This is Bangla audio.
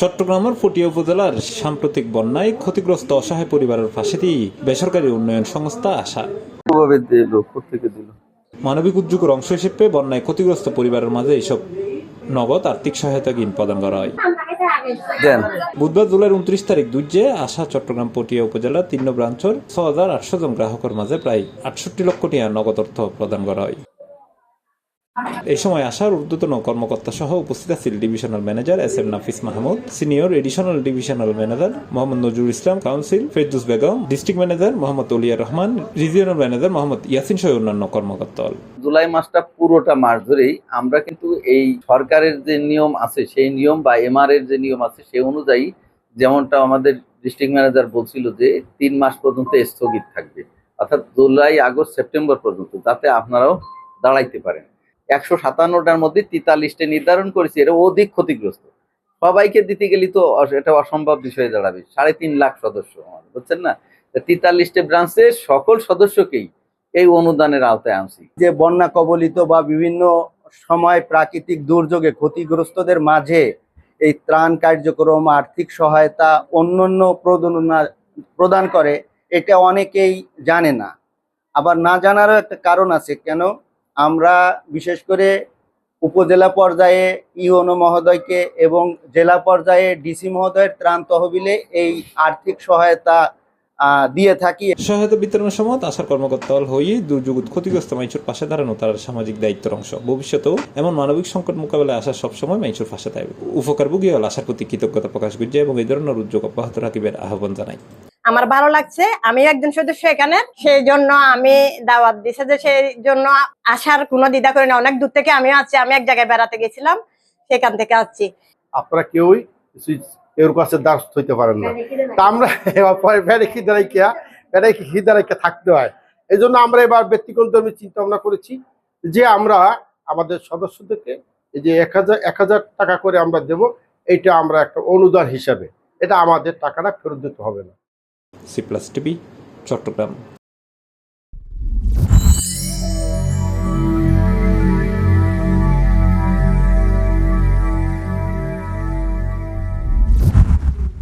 চট্টগ্রামের পটিয়া উপজেলার সাম্প্রতিক বন্যায় ক্ষতিগ্রস্ত অসহায় পরিবারের পাশে দিয়ে বেসরকারি উন্নয়ন সংস্থা আশা মানবিক উদ্যোগের অংশ হিসেবে বন্যায় ক্ষতিগ্রস্ত পরিবারের মাঝে এইসব নগদ আর্থিক সহায়তা প্রদান করা হয়। বুধবার জুলাইয়ের 29 তারিখ দুর্যে আশা চট্টগ্রাম পটিয়া উপজেলার 3 ব্রাঞ্চের 6,800 জন গ্রাহকের মাঝে প্রায় 68 লক্ষ টাকা নগদ অর্থ প্রদান করা হয়। এই সময় আশার ঊর্ধ্বতন কর্মকর্তা সহ উপস্থিত ছিলেন ডিভিশনাল ম্যানেজার এস.এম. Nafis Mahmud, senior additional divisional manager Mohammad Nazrul Islam, council Ferdous Begum, district manager Mohammad Olia Rahman, regional manager Mohammad Yasin সহ অন্যান্য কর্মকর্তা। জুলাই মাসটা পুরোটা মাস ধরেই আমরা কিন্তু এই সরকারের যে নিয়ম আছে সেই নিয়ম বা এমআর এর যে নিয়ম আছে সেই অনুযায়ী, যেমনটা আমাদের ডিস্ট্রিক্ট ম্যানেজার বলছিল যে 3 মাস পর্যন্ত স্থগিত থাকবে, অর্থাৎ জুলাই, আগস্ট, সেপ্টেম্বর পর্যন্ত, যাতে আপনারাও দাঁড়াইতে পারেন। 157টার মধ্যে 43টে নির্ধারণ করেছি, এটা অধিক ক্ষতিগ্রস্ত, সবাইকে দিতে গেলে তো এটা অসম্ভব বিষয়ে দাঁড়াবে। 3.5 লাখ সদস্য, বুঝছেন না, 43টে ব্রাঞ্চের সকল সদস্যকেই এই অনুদানের আওতায় আনছি। যে বন্যা কবলিত বা বিভিন্ন সময় প্রাকৃতিক দুর্যোগে ক্ষতিগ্রস্তদের মাঝে এই ত্রাণ কার্যক্রম, আর্থিক সহায়তা, অন্যান্য প্রদান করে, এটা অনেকেই জানে না। আবার না জানারও একটা কারণ আছে। কেন? আমরা বিশেষ করে উপজেলা পর্যায়ে ইউনো মহোদয়কে এবং জেলা পর্যায়ে ডিসি মহোদয়ের ত্রাণ তহবিলে এই আর্থিক সহায়তা দিয়ে থাকি। সহায়তা বিতরণের সময় আশার কর্মকর্তা হয়ে দুর্যোগ ক্ষতিগ্রস্ত মাইচুর পাশে দাঁড়ানো তার সামাজিক দায়িত্বের অংশ। ভবিষ্যতেও এমন মানবিক সংকট মোকাবেলায় আশা সবসময় মাইচুর পাশে থাকবে। উপকারভোগী হল আশার প্রতি কৃতজ্ঞতা প্রকাশ করছে এবং এই ধরনের উদ্যোগ অব্যাহত রাখিবার আহ্বান জানাই। আমার ভালো লাগছে, আমি একজন সদস্য এখানে, সেই জন্য আমি দাওয়াত দিছে, যে সেই জন্য আসার কোনো দ্বিধা করি না। অনেক দূর থেকে আমিও আছি, আমি এক জায়গায় বেড়াতে গেছিলাম, সেখান থেকে আসছি। আপনারা কেউই এর কাছে দাস হইতে পারেন না, তা আমরা খিদারাইকে থাকতে হয়। এই জন্য আমরা এবার ব্যক্তিগত চিন্তা ভাবনা করেছি যে আমরা আমাদের সদস্যদেরকে এই যে 1000 টাকা করে আমরা দেব, এইটা আমরা একটা অনুদান হিসাবে, এটা আমাদের টাকাটা ফেরত দিতে হবে না। C+ TV, Chittagong.